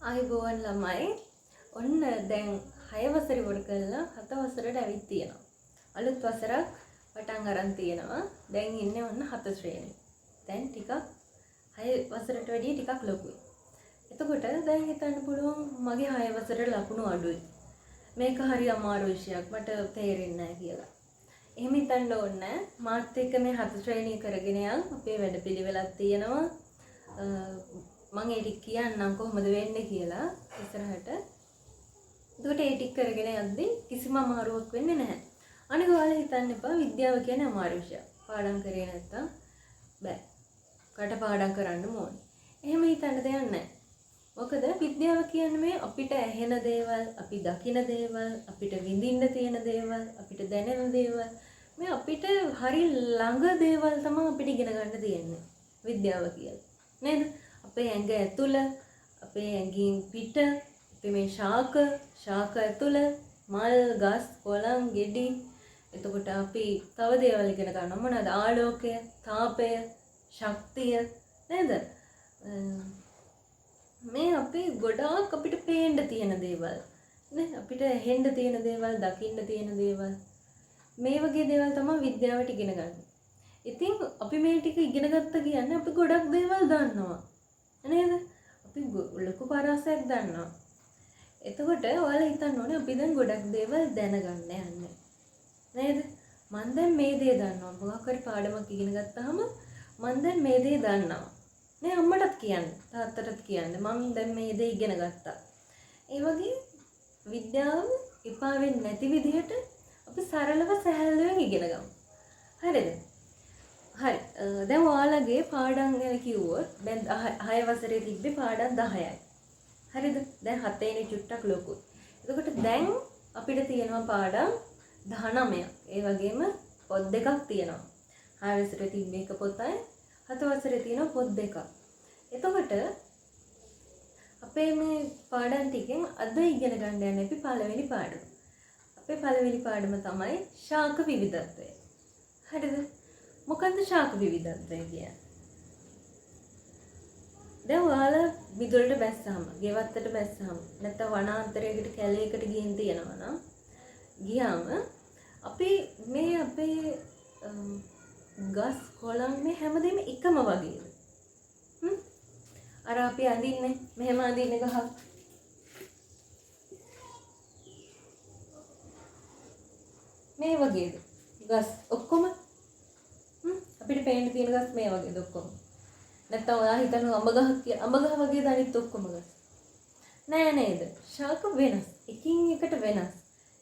ආයුබෝවන් ළමයි. ඔන්න දැන් 6 වසරේ වර කළා 7 වසරට ඇවිත් තියෙනවා. අලුත් වසරක් පටන් අරන් තියෙනවා. දැන් ඉන්නේ ඔන්න 7 ශ්‍රේණියේ. දැන් ටිකක් 6 වසරට වැඩිය ටිකක් ලොකුයි. එතකොට දැන් හිතන්න පුළුවන් මගේ 6 වසරේ ලකුණු අඩුයි. මේක හරි අමාරු විෂයක් මට තේරෙන්නේ නැහැ කියලා. එහෙම හිතන්න ඕනේ. මාත් එක්ක මේ 7 ශ්‍රේණිය කරගෙන යන් අපේ වැඩපිළිවෙලක් තියෙනවා. මම ඒ ටික කියන්නම් කොහොමද වෙන්නේ කියලා ඉස්සරහට. එතකොට ඒ ටික කරගෙන යද්දී කිසිම අමාරුවක් වෙන්නේ නැහැ. අනික ඔයාලා හිතන්න එපා විද්‍යාව කියන්නේ අමාරු විෂයක්. පාඩම් කරේ නැත්තම් බෑ. කටපාඩම් කරන්න ඕනේ. එහෙම හිතන්න දෙයක් නැහැ. මොකද විද්‍යාව කියන්නේ මේ අපිට ඇහෙන දේවල්, අපි දකින දේවල්, අපිට විඳින්න තියෙන දේවල්, අපිට දැනෙන දේවල්, මේ අපිට හරි ළඟ දේවල් තමයි අපිට ඉගෙන ගන්න තියෙන්නේ. විද්‍යාව කියලා. නේද? අපේ ඇඟ ඇතුළ, අපේ ඇඟින් පිට, අපේ මේ ශාක ඇතුළ, මල්, ගස්, කොළන්, ගෙඩි. එතකොට අපි තව දේවල් ඉගෙන ගන්නවා. මොනවාද? ආලෝකය, තාපය, ශක්තිය නේද? මේ අපි ගොඩාක් අපිට පේන්න තියෙන දේවල්. නේ? අපිට ඇහෙන්න තියෙන දේවල්, දකින්න තියෙන දේවල්. මේ වගේ දේවල් තමයි විද්‍යාවට ඉගෙන ගන්න. ඉතින් අපි මේ ටික ඉගෙන ගත්ත කියන්නේ අපි ගොඩක් දේවල් දන්නවා. නේද? අපි ලොකු පරාසයක් දන්නවා. එතකොට ඔයාලා හිතන්න ඕනේ අපි දැන් ගොඩක් දේවල් දැනගන්න යන්නේ. නේද? මම දැන් මේ දේ දන්නවා. මොකක් හරි පාඩමක් ඉගෙන ගත්තාම මම දැන් මේ දේ දන්නවා. නේ අම්මටත් කියන්න, තාත්තටත් කියන්න මම දැන් මේ දේ ඉගෙන ගත්තා. ඒ වගේ විද්‍යාව එපා වෙන්නේ නැති විදිහට අපි සරලව සැහැල්ලුවෙන් ඉගෙන ගමු. හරිද? හරි. දැන් ඔයාලගේ පාඩම් ගැන කිව්වොත් දැන් 6 වසරේ තිබ්බේ පාඩම් 10යි. හරිද? දැන් 7 වෙනි චුට්ටක් ලොකුයි. එතකොට දැන් අපිට තියෙනවා පාඩම් 19ක්. ඒ වගේම පොත් දෙකක් තියෙනවා. 6 වසරේ තිබ්බ එක පොතයි 7 වසරේ තියෙන පොත් දෙකක්. එතකොට අපේ මේ පාඩම් ටිකෙන් අද ඉගෙන ගන්න යන්නේ අපි පළවෙනි පාඩම. අපේ පළවෙනි පාඩම තමයි ශාක විවිධත්වය. හරිද? මොකක්ද ශාක විවිධත්වය කියන්නේ? දැන් ඔයාලා මිදුලට බැස්සාම, ගෙවත්තට බැස්සාම, නැත්නම් වනාන්තරයකට කැලේකට ගිහින් තියනවා නම් ගියාම අපි මේ අපේ ගස් කොළන් මේ හැමදේම එකම වගේද? අර අපි අඳින්නේ මෙහෙම අඳින්නේ ගහක්. මේ වගේද? ගස් ඔක්කොම අපිට පේන්න තියෙන ගස් මේ වගේද ඔක්කොම? නැත්නම් ඔයා හිතනවා අඹ ගහක් කියලා. අඹ ගහ වගේද අනිත් ඔක්කොම ගස්? නෑ නේද? ශාක වෙනස්. එකින් එකට වෙනස්.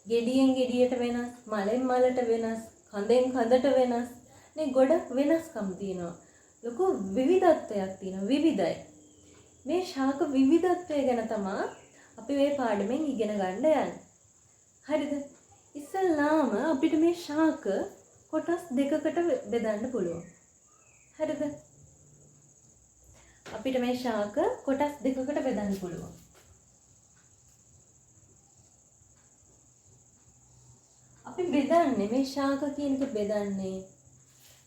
ගෙඩියෙන් ගෙඩියට වෙනස්, මලෙන් මලට වෙනස්, කඳෙන් කඳට වෙනස්. මේ ගොඩක් වෙනස්කම් තියෙනවා. ලොකු විවිධත්වයක් තියෙනවා. විවිධයි. මේ ශාක විවිධත්වය ගැන තමයි අපි මේ පාඩමෙන් ඉගෙන ගන්න යන්නේ. හරිද? ඉස්සෙල්ලාම අපිට මේ ශාක කොටස් දෙකකට බෙදන්න පුළුවන්. හරිද? අපිට මේ ශාක කොටස් දෙකකට බෙදන්න පුළුවන්. අපි බෙදන්නේ මේ ශාක කියන එක බෙදන්නේ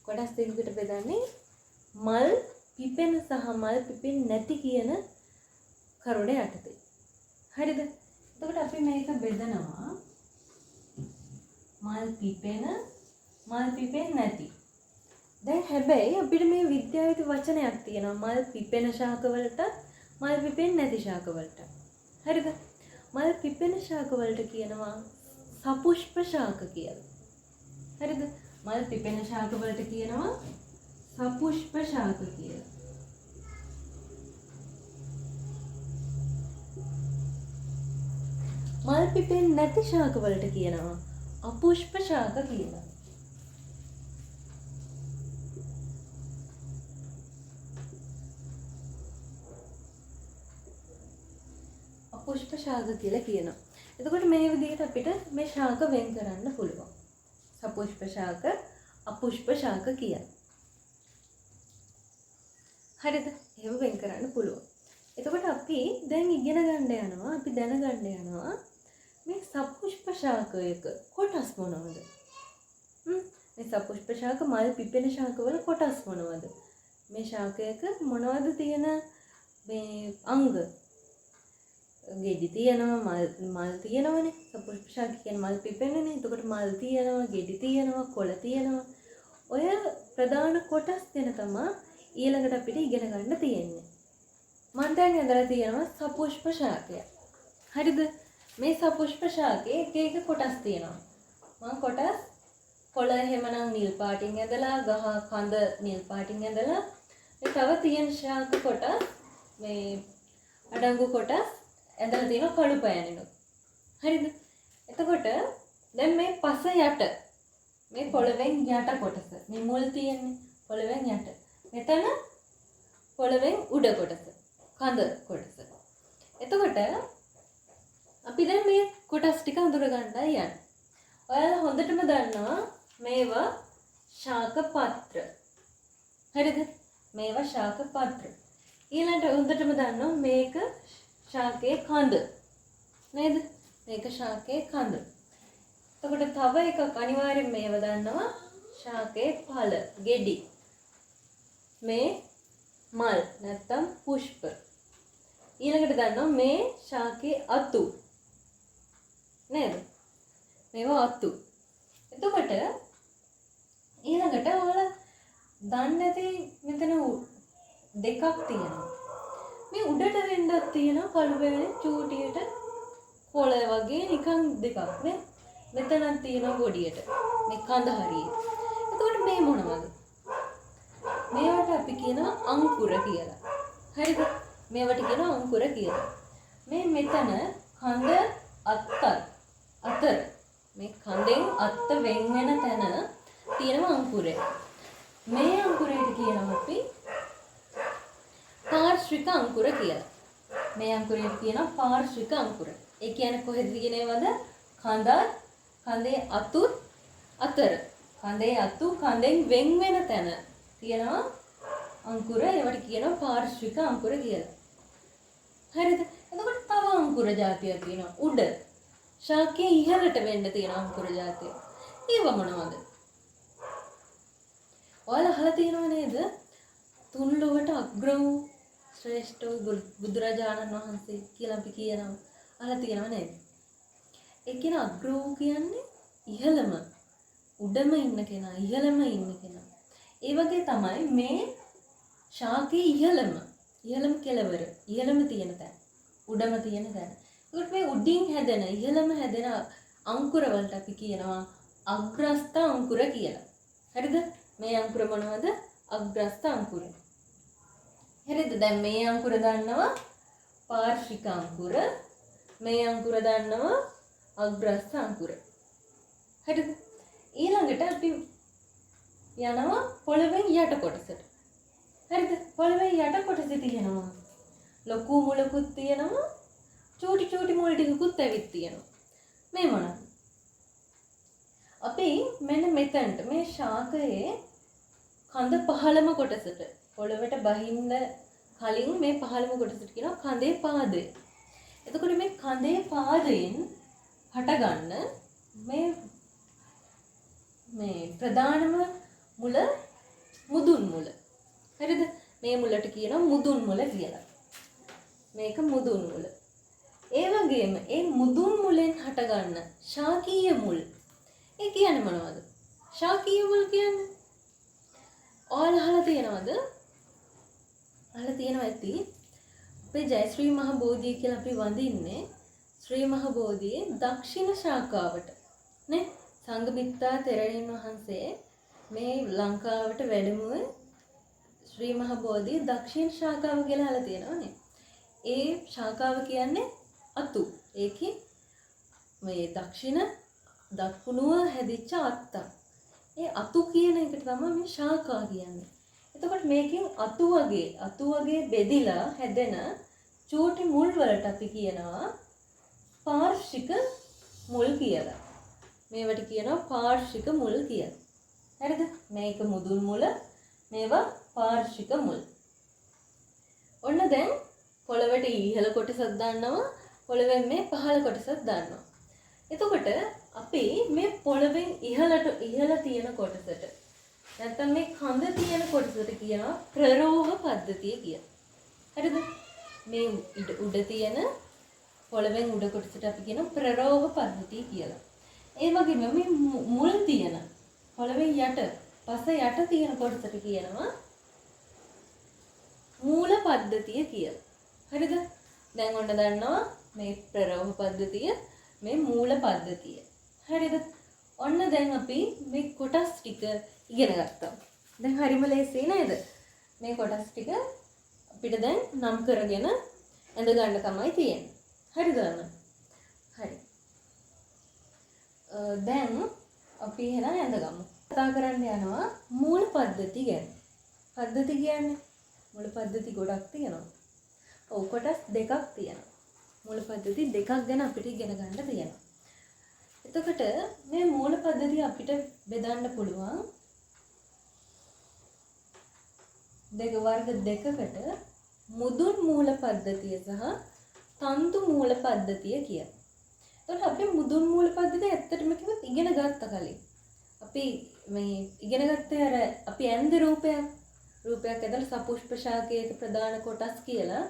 කොටස් දෙකකට බෙදන්නේ මල් පිපෙන සහ මල් පිපෙන්නේ නැති කියන කරුණ යටතේ. හරිද? එතකොට අපි මේක බෙදනවා මල් පිපෙන මල් පිපෙන්නේ නැති. දැන් හැබැයි අපිට මේ විද්‍යාවේ වචනයක් තියෙනවා මල් පිපෙන ශාක වලට මල් පිපෙන්නේ නැති ශාක වලට. හරිද? මල් පිපෙන ශාක වලට කියනවා සපුෂ්ප ශාක කියලා. හරිද? මල් පිපෙන ශාක වලට කියනවා සපුෂ්ප ශාක කියලා. මල් පිපෙන්නේ නැති ශාක වලට කියනවා අපුෂ්ප ශාක කියලා. අපුෂ්ප ශාක කියලා කියනවා. එතකොට මේ විදිහට අපිට මේ ශාක වෙන් කරන්න පුළුවන්. සපුෂ්ප ශාක, අපුෂ්ප ශාක කියලා. හරිද? එහෙම වෙන් කරන්න පුළුවන්. එතකොට අපි දැන් ඉගෙන ගන්න යනවා, අපි දැනගන්න යනවා මේ සපුෂ්ප ශාකයක කොටස් මොනවද? මේ සපුෂ්ප ශාක මල් පිපෙන ශාකවල කොටස් මොනවද? මේ ශාකයක මොනවද තියෙන මේ අංග? ගෙඩි තියෙනවා මල් තියෙනවනේ. සපුෂ්ප ශාකය කියන්නේ මල් පිපෙන්නනේ. එතකොට මල් තියෙනවා, ගෙඩි තියෙනවා, කොළ තියෙනවා. ඔය ප්‍රධාන කොටස් දෙන තමයි ඊළඟට අපිට ඉගෙන ගන්න තියෙන්නේ. මම දැන් ඇඳලා තියෙනවා සපුෂ්ප ශාකය. හරිද? මේ සපුෂ්ප ශාකයේ එක එක කොටස් තියෙනවා. මම කොටස් කොළ එහෙමනම් නිල් පාටින් ඇඳලා, ගහ කඳ නිල් පාටින් ඇඳලා, මේ තව තියෙන ශාක කොටස් මේ අඩංගු කොටස් ඇඳලා තියෙනවා කළු පෑනෙනුත්. හරිද? එතකොට දැන් මේ පස යට මේ පොළවෙන් යට කොටස. මේ මුල් තියෙන්නේ පොළවෙන් යට. මෙතන පොළවෙන් උඩ කොටස. කඳ කොටස. එතකොට අපි දැන් මේ කොටස් ටික අඳුර ගන්නයි යන්නේ. ඔයාලා හොඳටම දන්නවා මේවා ශාක පත්‍ර. හරිද? මේවා ශාක පත්‍ර. ඊළඟට හොඳටම දන්නවා මේක ශාකයේ කඳ. නේද? මේක ශාකයේ කඳ. එතකොට තව එකක් අනිවාර්යෙන් මේව දන්නවා ශාකයේ ඵල, ගෙඩි. මේ මල් නැත්තම් පුෂ්ප. ඊළඟට දන්නවා මේ ශාකයේ අතු. නේද? මේවා අතු. එතකොට ඊළඟට ඔයාලා දන්නේ නැති මෙතන දෙකක් තියෙනවා. මේ උඩට වෙන්නක් තියෙනවා කළු පෑනේ චූටියට කොළ වගේ නිකන් දෙකක් නේ. මෙතනක් තියෙනවා ගොඩියට. මේ කඳ හරියේ. එතකොට මේ මොනවද? මේවට අපි කියනවා අංකුර කියලා. හරිද? මේවට කියනවා අංකුර කියලා. මේ මෙතන කඳ අතර මේ කඳෙන් අත්ත වෙන් වෙන තැන තියෙනවා අංකුරය. මේ අංකුරයට කියනවා අපි පාර්ශ්වික අංකුර කියලා. මේ අංකුරයට කියනවා පාර්ශ්වික අංකුර. ඒ කියන්නේ කොහෙද තියෙනවද? කඳේ අතුත් අතර. කඳේ අතු කඳෙන් වෙන් වෙන තැන තියෙනවා අංකුර. ඒවට කියනවා පාර්ශ්වික අංකුර කියලා. හරිද? එතකොට තව අංකුර జాතියක් තියෙනවා උඩ. ශාකයේ ඉහළට වෙන්න තියෙන අංකුර జాතිය. ඒව මොනවද? ඔයාලා අහලා තියෙනව නේද? තුන් ලොවට අග්‍ර වූ ශ්‍රේෂ්ඨ වූ බුදුරජාණන් වහන්සේ කියලා අපි කියනවා. අහලා තියෙනව නේද? ඒ කියන අග්‍ර වූ කියන්නේ ඉහළම, උඩම ඉන්න කෙනා, ඉහළම ඉන්න කෙනා. ඒ වගේ තමයි මේ ශාකයේ ඉහළම කෙළවර, ඉහළම තියෙන තැන, උඩම තියෙන තැන. ඒකට මේ උඩින් හැදෙන, ඉහළම හැදෙන අංකුර වලට අපි කියනවා අග්‍රස්ත අංකුර කියලා. හරිද? මේ අංකුර මොනවද? අග්‍රස්ත අංකුර. හරිද? දැන් මේ අංකුර දන්නවා පාර්ශ්වික අංකුර. මේ අංකුර දන්නවා අග්‍රස්ත අංකුර. හරිද? ඊළඟට අපි යනවා පොළවෙන් යට කොටසට. හරිද? පොළවෙන් යට කොටසේ තියෙනවා ලොකු මුලකුත් තියෙනවා, චූටි මුල් ටිකකුත් ඇවිත් තියෙනවා. මේ මොනවද? අපි මෙන්න මෙතනට මේ ශාකයේ කඳ පහළම කොටසට පොළවට බහින්න කලින් මේ පහළම කොටසට කියනවා කඳේ පාදය. එතකොට මේ කඳේ පාදයෙන් හටගන්න මේ ප්‍රධානම මුල මුදුන් මුල. හරිද? මේ මුලට කියනවා මුදුන් මුල කියලා. මේක මුදුන් මුල. ඒ වගේම ඒ මුදුන් මුලෙන් හටගන්න ශාකීය මුල්. ඒ කියන්නේ මොනවද? ශාකීය මුල් කියන්නේ ඔයාලා අහලා තියෙනවද? අහලා තියෙනවා ඇති. අපේ ජයශ්‍රී මහ බෝධිය කියලා අපි වඳින්නේ ශ්‍රී මහ බෝධියේ දක්ෂිණ ශාඛාවට. නේ? සංඝමිත්තා තෙරණින් වහන්සේ මේ ලංකාවට වැඩමුවේ ශ්‍රී මහ බෝධියේ දක්ෂිණ ශාඛාව කියලා අහලා තියෙනවනේ. ඒ ශාඛාව කියන්නේ අතු. ඒකේ මේ දකුණුව හැදිච්ච අත්තක්. ඒ අතු කියන එකට තමයි මේ ශාඛා කියන්නේ. එතකොට මේකෙන් අතු වගේ බෙදිලා හැදෙන චූටි මුල් වලට අපි කියනවා පාර්ශ්වික මුල් කියලා. මේවට කියනවා පාර්ශ්වික මුල් කියලා. හරිද? මේක මුදුන් මුල, මේවා පාර්ශ්වික මුල්. ඔන්න දැන් පොළවට ඉහළ කොටසක් දාන්නවා, පොළවෙන් මේ පහළ කොටසක් දාන්නවා. එතකොට අපි මේ පොළවෙන් ඉහළ තියෙන කොටසට නැත්නම් මේ කඳ තියෙන කොටසට කියනවා ප්‍රරෝහ පද්ධතිය කියලා. හරිද? මේ උඩ තියෙන පොළවෙන් උඩ කොටසට අපි කියන ප්‍රරෝහ පද්ධතිය කියලා. ඒ වගේම මේ මුල් තියෙන පොළවේ යට පස යට තියෙන කොටසට කියනවා මූල පද්ධතිය කියලා. හරිද? දැන් ඔන්න දන්නවා මේ ප්‍රරෝහ පද්ධතිය මේ මූල පද්ධතිය. හරිද? ඔන්න දැන් අපි මේ කොටස් ටික ඉගෙන ගත්තා. දැන් හරිම ලේසියි නේද? මේ කොටස් ටික අපිට දැන් නම් කරගෙන ඇඳ ගන්න තමයි තියෙන්නේ. හරිද අන්න? හරි. දැන් අපි එහෙනම් ඇඳ ගමු. කතා කරන්න යනවා මූල පද්ධති ගැන. පද්ධති කියන්නේ මූල පද්ධති ගොඩක් තියෙනවා. ඔව් කොටස් දෙකක් තියෙනවා. මූල පද්ධති දෙකක් ගැන අපිට ඉගෙන ගන්න තියෙනවා. එතකොට මේ මූල පද්ධතිය අපිට බෙදන්න පුළුවන් දෙක වර්ග දෙකකට මුදුන් මූල පද්ධතිය සහ තන්තු මූල පද්ධතිය කියලා. එතකොට අපි මුදුන් මූල පද්ධතිය ඇත්තටම කිව්වොත් ඉගෙන ගත්ත කලින්. අපි මේ ඉගෙන ගත්තේ අර අපි ඇන්ද රූපයක් ඇදලා සපුෂ්ප ශාකයක ප්‍රධාන කොටස් කියලා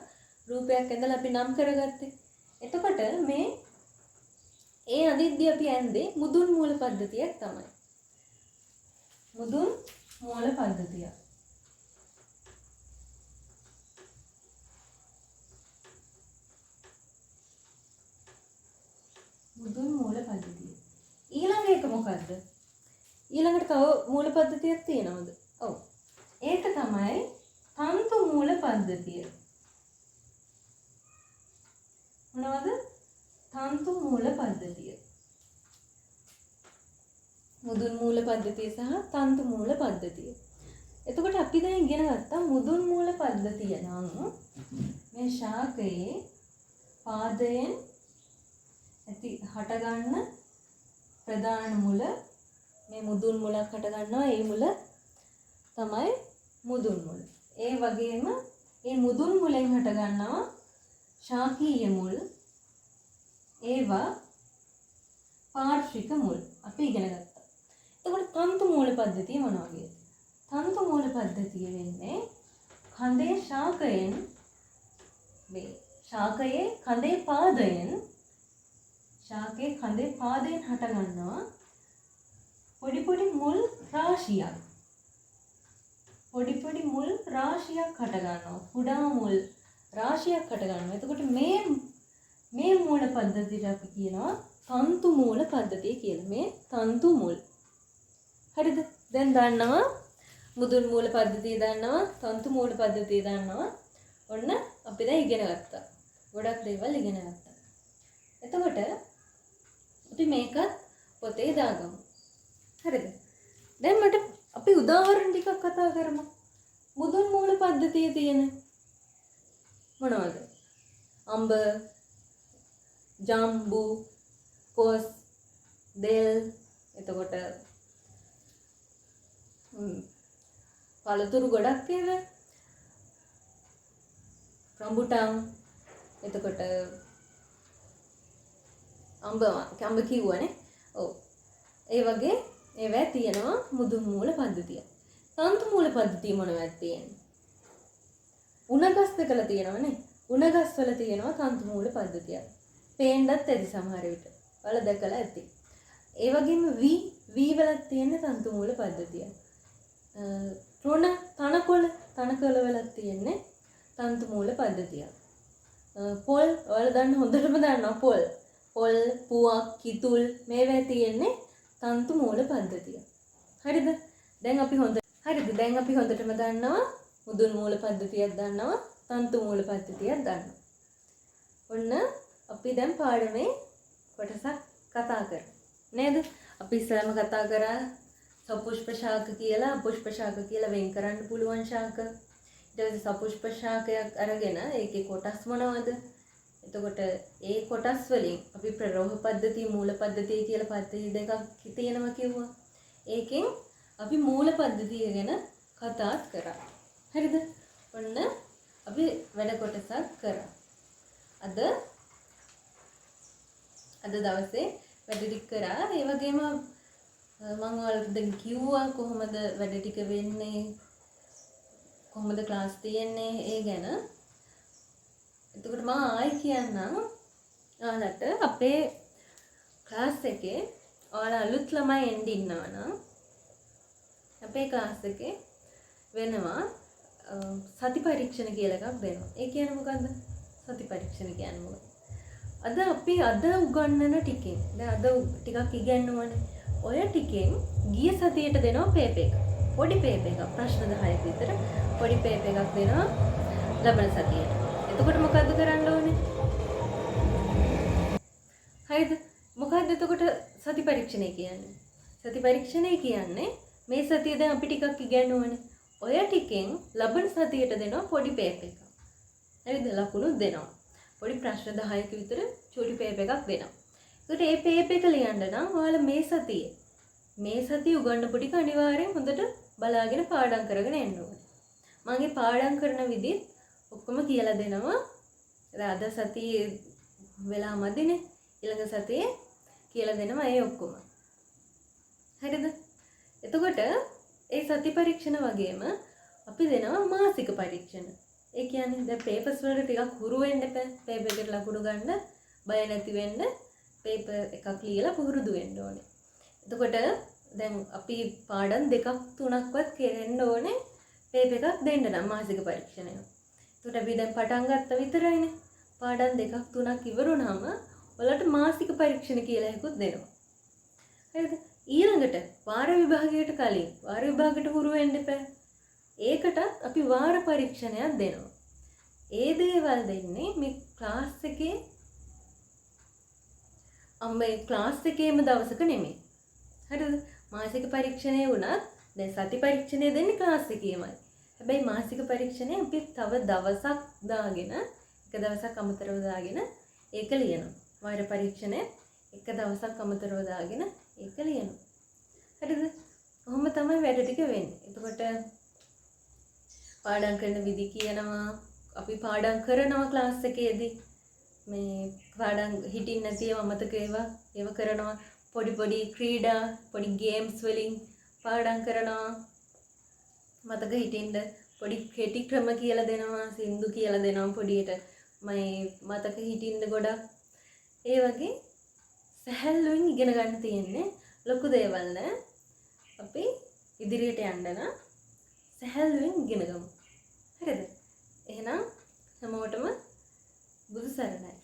රූපයක් ඇදලා අපි නම් කරගත්තේ. එතකොට මේ ඒ අදිද්දී අපි ඇන්දේ මුදුන් මූල පද්ධතියක් තමයි. මුදුන් මූල පද්ධතිය. මුදුන් මූල පද්ධතිය. ඊළඟ එක මොකද්ද? ඊළඟට තව මූල පද්ධතියක් තියෙනවද? ඔව්. ඒක තමයි තන්තු මූල පද්ධතිය. මොනවද? තන්තු මූල පද්ධතිය. මුදුන් මූල පද්ධතිය සහ තන්තු මූල පද්ධතිය. එතකොට අපි දැන් ඉගෙන ගත්තා මුදුන් මූල පද්ධතිය නම් මේ ශාකයේ පාදයෙන් ඇති හටගන්න ප්‍රධාන මුල මේ මුදුන් මුලක් හට ගන්නවා. ඒ මුල තමයි මුදුන් මුල. ඒ වගේම මේ මුදුන් මුලෙන් හට ගන්නවා ශාකීය මුල්. ඒවා පාර්ශ්වික මුල් අපි ඉගෙන ගත්තා. එතකොට තන්තු මූල පද්ධතිය මොන වගේද? තන්තු මූල පද්ධතිය වෙන්නේ කඳේ ශාකයෙන් මේ ශාකයේ කඳේ පාදයෙන් ශාකයේ කඳේ පාදයෙන් හට ගන්නවා පොඩි පොඩි මුල් රාශියක්. පොඩි පොඩි මුල් රාශියක් හට ගන්නවා. කුඩා මුල් රාශියක් හට ගන්නවා. එතකොට මේ මූල පද්ධතියට අපි කියනවා තන්තු මූල පද්ධතිය කියලා. මේ තන්තු මුල්. හරිද? දැන් දන්නවා මුදුන් මූල පද්ධතිය දන්නවා, තන්තු මූල පද්ධතිය දන්නවා. ඔන්න අපි දැන් ඉගෙන ගත්තා. ගොඩක් දේවල් ඉගෙන ගත්තා. එතකොට අපි මේකත් පොතේ දාගමු. හරිද? දැන් මට අපි උදාහරණ ටිකක් කතා කරමු. මුදුන් මූල පද්ධතියේ තියෙන මොනවද? අඹ, ජම්බු, කොස්, දෙල්, එතකොට පළතුරු ගොඩක් තියෙනවා. රම්බුටන්, එතකොට අඹ කිව්වනේ. ඔව්. ඒ වගේ ඒවා තියෙනවා මුදුන් මූල පද්ධතිය. තන්තු මූල පද්ධතිය මොනවද තියෙන්නේ? උණගස් දෙකලා තියෙනවනේ. උණගස් වල තියෙනවා තන්තු මූල පද්ධතිය. පේන්නත් ඇති සමහර විට. වල දැකලා ඇති. ඒ වගේම වී වලත් තියෙන තන්තු මූල පද්ධතිය. තනකොළ වලත් තියෙන්නේ තන්තු මූල පද්ධතිය. පොල් වල දන්න හොඳටම දන්නවා පොල්, පුවක්, කිතුල් මේවා තියෙන්නේ තන්තු මූල පද්ධතිය. හරිද? දැන් අපි හොඳටම දන්නවා මුදුන් මූල පද්ධතියක් දන්නවා, තන්තු මූල පද්ධතියක් දන්නවා. ඔන්න අපි දැන් පාඩමේ කොටසක් කතා කරමු. නේද? අපි ඉස්සෙල්ලාම කතා කරා සපුෂ්ප ශාක කියලා, අපුෂ්ප ශාක කියලා වෙන් කරන්න පුළුවන් ශාක. ඊට පස්සේ සපුෂ්ප ශාකයක් අරගෙන ඒකේ කොටස් මොනවද? එතකොට ඒ කොටස් වලින් අපි ප්‍රරෝහ පද්ධතිය, මූල පද්ධතිය කියලා පද්ධති දෙකක් තියෙනවා කිව්වා. ඒකෙන් අපි මූල පද්ධතිය ගැන කතා කරා. හරිද? ඔන්න අපි වැඩ කොටසක් කරා. අද දවසේ වැඩ ටික කරා. ඒ වගේම මම ඔයාලට දැන් කිව්වා කොහොමද වැඩ ටික වෙන්නේ, කොහොමද ක්ලාස් තියෙන්නේ ඒ ගැන. එතකොට මම ආයි කියන්නම් ඔයාලට අපේ ක්ලාස් එකේ ඔයාලා අලුත් ළමයි එන්න ඉන්නවා නම් අපේ ක්ලාස් එකේ වෙනවා සති පරීක්ෂණ කියලා එකක් දෙනවා. ඒ කියන්නේ මොකද්ද? සති පරීක්ෂණ කියන්නේ මොකක්ද? අද උගන්වන ටිකෙන් දැන් අද ටිකක් ඉගෙනුවානේ. ඔය ටිකෙන් ගිය සතියේට දෙනවා පේපර් එක. පොඩි පේපර් එකක් ප්‍රශ්න 10ක විතර පොඩි පේපර් එකක් දෙනවා ලබන සතියේට. එතකොට මොකද්ද කරන්න ඕනේ? හරිද? මොකද්ද එතකොට සති පරීක්ෂණය කියන්නේ? සති පරීක්ෂණය කියන්නේ මේ සතියේ දැන් අපි ටිකක් ඉගෙනුවානේ. ඔය ටිකෙන් ලබන සතියට දෙනවා පොඩි පේපර් එකක්. හරිද? ලකුණු දෙනවා. පොඩි ප්‍රශ්න 10ක විතර චූටි පේපර් එකක් දෙනවා. ඒකට මේ පේපර් එක ලියන්න නම් ඔයාලා මේ සතිය උගන්වපු ටික අනිවාර්යෙන් හොඳට බලාගෙන පාඩම් කරගෙන එන්න ඕනේ. මගේ පාඩම් කරන විදිහ ඔක්කොම කියලා දෙනවා. අද සතියේ වෙලා මදිනේ. ඊළඟ සතියේ කියලා දෙනවා ඒ ඔක්කොම. හරිද? එතකොට ඒ සති පරීක්ෂණ වගේම අපි දෙනවා මාසික පරීක්ෂණ. ඒ කියන්නේ දැන් පේපර්ස් වලට ටිකක් හුරු වෙන්න එපා. පේපර් එකට ලකුණු ගන්න බය නැති වෙන්න පේපර් එකක් ලියලා පුරුදු වෙන්න ඕනේ. එතකොට දැන් අපි පාඩම් දෙකක් තුනක්වත් කරන්න ඕනේ පේපර් එකක් දෙන්න නම් මාසික පරීක්ෂණය. එතකොට අපි දැන් පටන් ගත්ත විතරයිනේ. පාඩම් දෙකක් තුනක් ඉවරුනහම ඔයාලට මාසික පරීක්ෂණ කියලා එකකුත් දෙනවා. හරිද? ඊළඟට වාර විභාගයට කලින් වාර විභාගයට හුරු වෙන්න එපා. ඒකටත් අපි වාර පරීක්ෂණයක් දෙනවා. ඒ දේවල් දෙන්නේ මේ ක්ලාස් එකේම දවසක නෙමෙයි. හරිද? මාසික පරීක්ෂණය වුණත් දැන් සති පරීක්ෂණය දෙන්නේ ක්ලාස් එකේමයි. හැබැයි මාසික පරීක්ෂණය අපි තව දවසක් දාගෙන එක දවසක් අමතරව දාගෙන ඒක ලියනවා. වාර පරීක්ෂණය එක දවසක් අමතරව දාගෙන ඒක ලියනවා. හරිද? කොහොම තමයි වැඩ ටික වෙන්නේ. එතකොට පාඩම් කරන විදි කියනවා අපි පාඩම් කරනවා ක්ලාස් එකේදී මේ පාඩම් හිටින්න නැති ඒවා මතක ඒව කරනවා පොඩි ක්‍රීඩා පොඩි ගේම්ස් වලින් පාඩම් කරනවා මතක හිටින්න පොඩි කෙටි ක්‍රම කියලා දෙනවා සින්දු කියලා දෙනවා පොඩියට මතක හිටින්න ගොඩක් ඒ වගේ සැහැල්ලුවෙන් ඉගෙන ගන්න තියෙන්නේ ලොකු දේවල් නෑ අපි ඉදිරියට යන්න නම් සැහැල්ලුවෙන් ඉගෙන ගමු. හරිද? එහෙනම් හැමෝටම බුදු සරණයි.